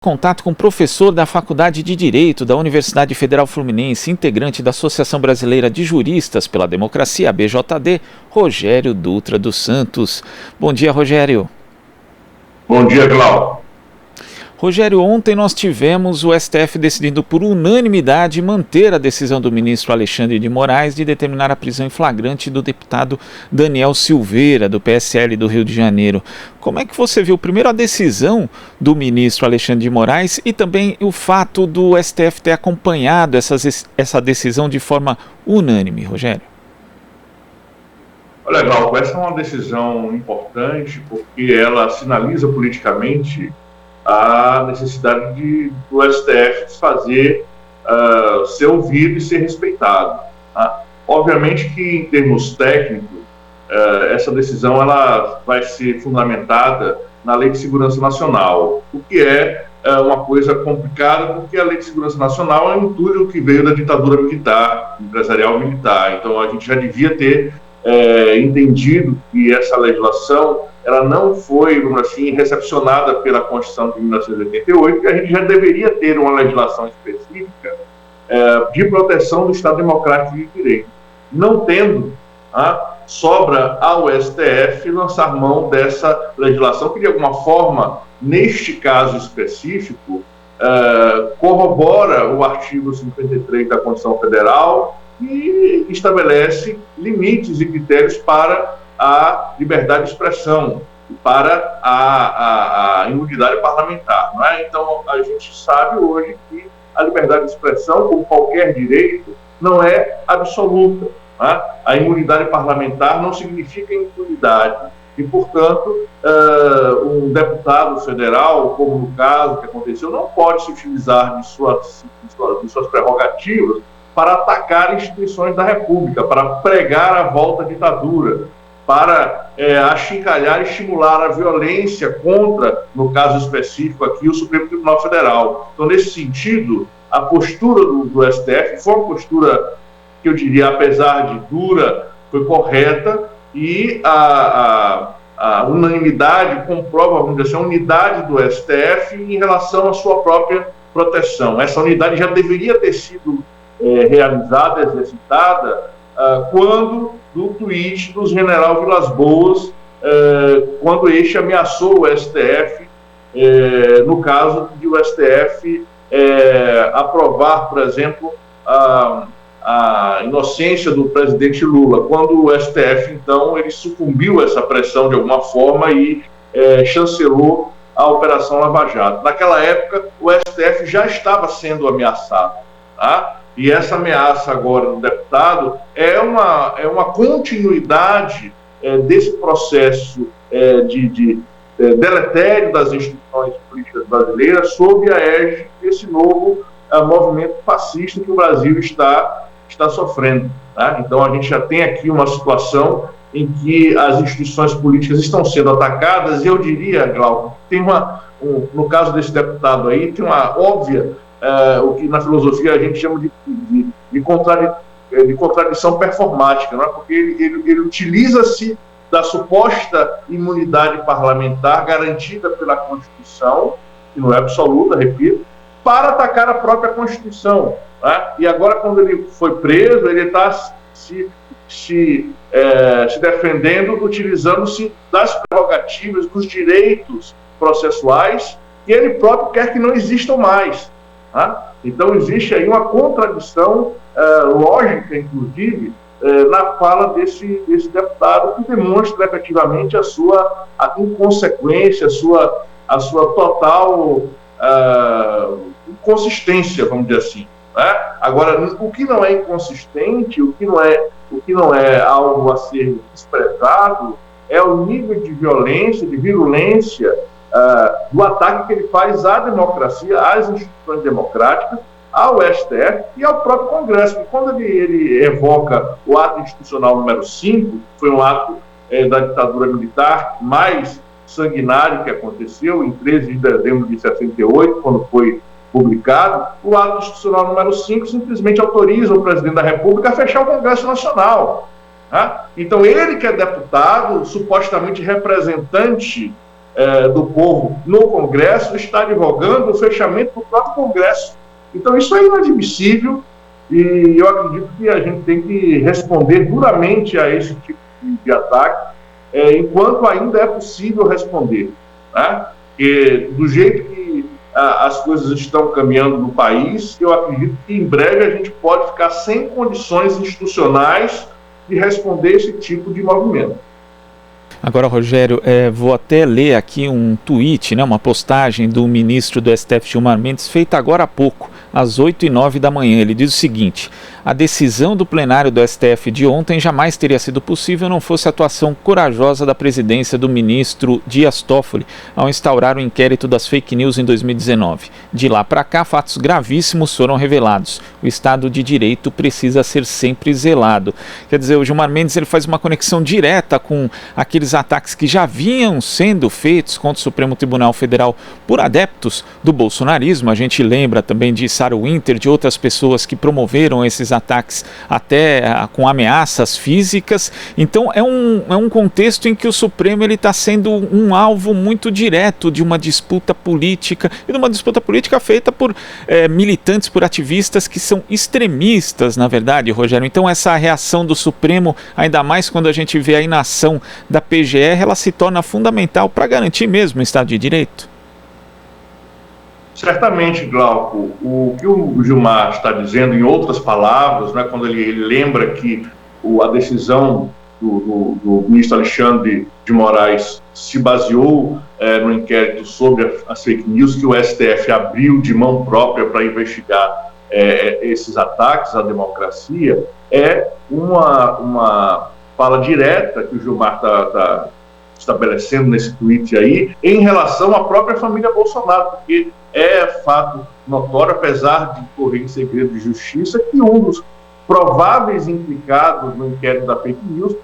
Contato com o professor da Faculdade de Direito da Universidade Federal Fluminense, integrante da Associação Brasileira de Juristas pela Democracia, a BJD, Rogério Dutra dos Santos. Bom dia, Rogério. Bom dia, Glauco. Rogério, ontem nós tivemos o STF decidindo por unanimidade manter a decisão do ministro Alexandre de Moraes de determinar a prisão em flagrante do deputado Daniel Silveira, do PSL do Rio de Janeiro. Como é que você viu, primeiro, a decisão do ministro Alexandre de Moraes e também o fato do STF ter acompanhado essa decisão de forma unânime, Rogério? Olha, Glauco, essa é uma decisão importante porque ela sinaliza politicamente a necessidade do STF fazer ser ouvido e ser respeitado. Tá? Obviamente que, em termos técnicos, essa decisão ela vai ser fundamentada na Lei de Segurança Nacional, o que é uma coisa complicada, porque a Lei de Segurança Nacional é um entulho que veio da ditadura militar, empresarial militar. Então, a gente já devia ter entendido que essa legislação ela não foi, assim, recepcionada pela Constituição de 1988, que a gente já deveria ter uma legislação específica de proteção do Estado Democrático de Direito. Não tendo, sobra ao STF lançar mão dessa legislação que, de alguma forma, neste caso específico, corrobora o artigo 53 da Constituição Federal e estabelece limites e critérios para a liberdade de expressão, para a imunidade parlamentar. Não é? Então, a gente sabe hoje que a liberdade de expressão, como qualquer direito, não é absoluta. Não é? A imunidade parlamentar não significa impunidade. E, portanto, um deputado federal, como no caso que aconteceu, não pode se utilizar de suas prerrogativas para atacar instituições da República, para pregar a volta à ditadura, para achincalhar e estimular a violência contra, no caso específico aqui, o Supremo Tribunal Federal. Então, nesse sentido, a postura do STF foi uma postura que eu diria, apesar de dura, foi correta, e a unanimidade comprova, vamos dizer assim, a unidade do STF em relação à sua própria proteção. Essa unidade já deveria ter sido realizada, exercitada, quando do tweet do general Vilas Boas, quando este ameaçou o STF, no caso de o STF aprovar, por exemplo, a inocência do presidente Lula, quando o STF, então, ele sucumbiu a essa pressão de alguma forma e chancelou a Operação Lava Jato. Naquela época, o STF já estava sendo ameaçado, tá? E essa ameaça agora do deputado é uma continuidade desse processo de deletério das instituições políticas brasileiras sob a égide desse novo movimento fascista que o Brasil está sofrendo. Tá? Então, a gente já tem aqui uma situação em que as instituições políticas estão sendo atacadas, e eu diria, Glauco, tem no caso desse deputado aí, tem uma óbvia, o que na filosofia a gente chama de contradição performática, não é? Porque ele utiliza-se da suposta imunidade parlamentar garantida pela Constituição, que não é absoluta, repito, para atacar a própria Constituição. Né? E agora, quando ele foi preso, ele está se defendendo, utilizando-se das prerrogativas, dos direitos processuais, que ele próprio quer que não existam mais. Tá? Então, existe aí uma contradição lógica, inclusive, na fala desse deputado, que demonstra efetivamente a sua inconsequência, a sua total inconsistência, vamos dizer assim. Né? Agora, o que não é inconsistente, o que não é algo a ser desprezado, é o nível de violência, de virulência, do ataque que ele faz à democracia, às instituições democráticas, ao STF e ao próprio Congresso. Porque quando ele evoca o ato institucional número 5, foi um ato da ditadura militar mais sanguinário que aconteceu em 13 de dezembro de 68, quando foi publicado, o ato institucional número 5 simplesmente autoriza o presidente da República a fechar o Congresso Nacional. Né? Então, ele que é deputado, supostamente representante do povo no Congresso, está advogando o fechamento do próprio Congresso. Então isso é inadmissível e eu acredito que a gente tem que responder duramente a esse tipo de ataque, enquanto ainda é possível responder, né? E do jeito que as coisas estão caminhando no país, eu acredito que em breve a gente pode ficar sem condições institucionais de responder esse tipo de movimento. Agora, Rogério, vou até ler aqui um tweet, né, uma postagem do ministro do STF, Gilmar Mendes, feita agora há pouco, às 8h09 da manhã. Ele diz o seguinte: a decisão do plenário do STF de ontem jamais teria sido possível não fosse a atuação corajosa da presidência do ministro Dias Toffoli ao instaurar o inquérito das fake news em 2019. De lá para cá, fatos gravíssimos foram revelados. O Estado de Direito precisa ser sempre zelado. Quer dizer, o Gilmar Mendes ele faz uma conexão direta com aqueles ataques que já vinham sendo feitos contra o Supremo Tribunal Federal por adeptos do bolsonarismo. A gente lembra também de Sarah Winter, de outras pessoas que promoveram esses ataques até com ameaças físicas. Então é um contexto em que o Supremo está sendo um alvo muito direto de uma disputa política, e de uma disputa política feita por militantes, por ativistas que são extremistas, na verdade, Rogério. Então essa reação do Supremo, ainda mais quando a gente vê a inação da PGR, ela se torna fundamental para garantir mesmo o Estado de Direito? Certamente, Glauco, o que o Gilmar está dizendo, em outras palavras, né, quando ele lembra que a decisão do ministro Alexandre de Moraes se baseou no inquérito sobre as fake news que o STF abriu de mão própria para investigar esses ataques à democracia, é uma fala direta que o Gilmar está estabelecendo nesse tweet aí, em relação à própria família Bolsonaro, porque é fato notório, apesar de correr em segredo de justiça, que um dos prováveis implicados no inquérito da fake news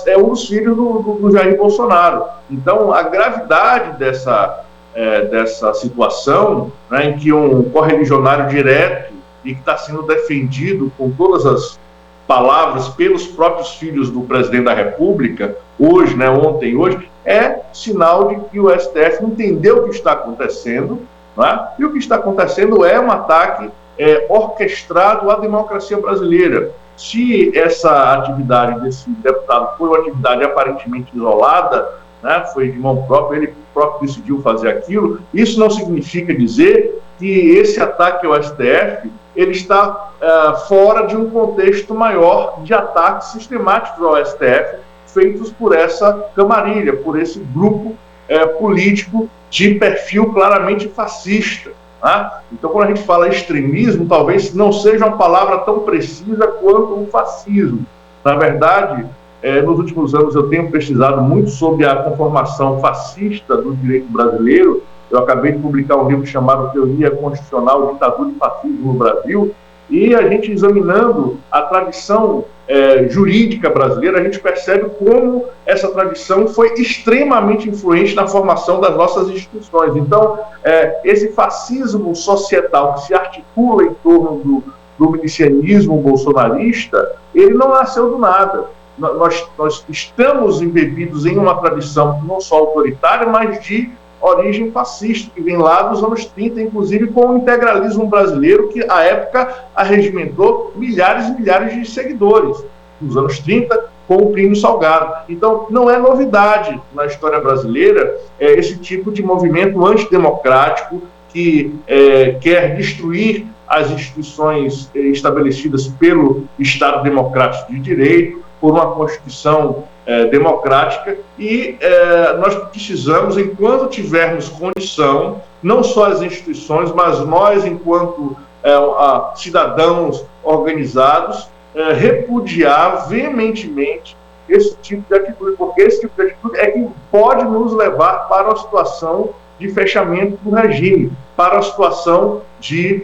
é um dos filhos do Jair Bolsonaro. Então, a gravidade dessa situação, né, em que um correligionário direto e que está sendo defendido com todas as palavras pelos próprios filhos do presidente da República, hoje, né, ontem e hoje, é sinal de que o STF entendeu o que está acontecendo, né? E o que está acontecendo é um ataque orquestrado à democracia brasileira. Se essa atividade desse deputado foi uma atividade aparentemente isolada, né, foi de mão própria, ele próprio decidiu fazer aquilo, isso não significa dizer que esse ataque ao STF ele está fora de um contexto maior de ataques sistemáticos ao STF, feitos por essa camarilha, por esse grupo político de perfil claramente fascista. Né? Então, quando a gente fala extremismo, talvez não seja uma palavra tão precisa quanto o fascismo. Na verdade, nos últimos anos eu tenho pesquisado muito sobre a conformação fascista do direito brasileiro. Eu acabei de publicar um livro chamado Teoria Constitucional, Ditadura e Fascismo no Brasil, e a gente examinando a tradição jurídica brasileira, a gente percebe como essa tradição foi extremamente influente na formação das nossas instituições. Então, esse fascismo societal que se articula em torno do milicianismo bolsonarista, ele não nasceu do nada. Nós estamos embebidos em uma tradição não só autoritária, mas de origem fascista, que vem lá dos anos 30, inclusive com o integralismo brasileiro, que à época arregimentou milhares e milhares de seguidores, nos anos 30, com o Plínio Salgado. Então, não é novidade na história brasileira esse tipo de movimento antidemocrático que quer destruir as instituições estabelecidas pelo Estado Democrático de Direito, por uma Constituição democrática, e nós precisamos, enquanto tivermos condição, não só as instituições, mas nós, enquanto cidadãos organizados, repudiar veementemente esse tipo de atitude, porque esse tipo de atitude é que pode nos levar para uma situação de fechamento do regime, para uma situação de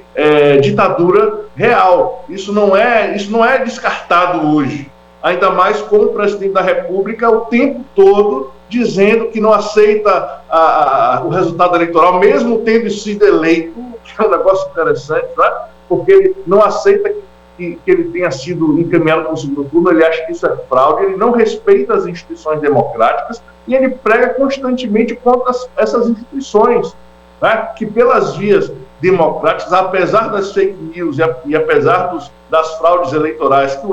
ditadura real. Isso não é descartado hoje. Ainda mais com o presidente da República o tempo todo dizendo que não aceita o resultado eleitoral, mesmo tendo sido eleito, que é um negócio interessante, né? Porque ele não aceita que que ele tenha sido encaminhado para o segundo turno, ele acha que isso é fraude, ele não respeita as instituições democráticas e ele prega constantemente contra essas instituições, né, que pelas vias democráticas, apesar das fake news e apesar das fraudes eleitorais que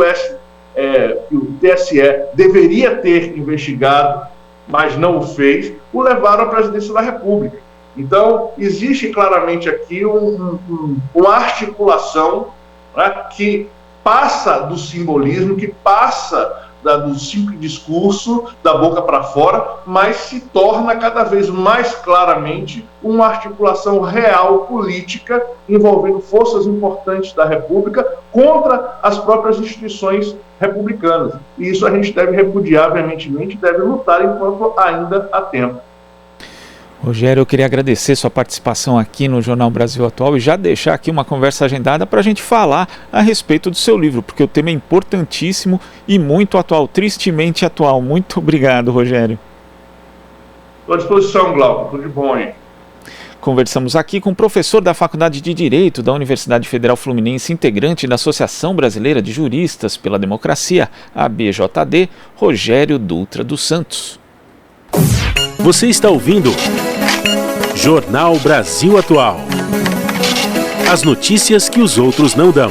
o TSE deveria ter investigado, mas não o fez, o levaram à presidência da República. Então, existe claramente aqui uma articulação, né, que passa do simbolismo, que passa do simples discurso, da boca para fora, mas se torna cada vez mais claramente uma articulação real política envolvendo forças importantes da República contra as próprias instituições republicanas. E isso a gente deve repudiar veementemente, deve lutar enquanto ainda há tempo. Rogério, eu queria agradecer sua participação aqui no Jornal Brasil Atual e já deixar aqui uma conversa agendada para a gente falar a respeito do seu livro, porque o tema é importantíssimo e muito atual, tristemente atual. Muito obrigado, Rogério. Estou à disposição, Glauco. Tudo de bom aí. Conversamos aqui com o professor da Faculdade de Direito da Universidade Federal Fluminense, integrante da Associação Brasileira de Juristas pela Democracia, ABJD, Rogério Dutra dos Santos. Você está ouvindo Jornal Brasil Atual. As notícias que os outros não dão.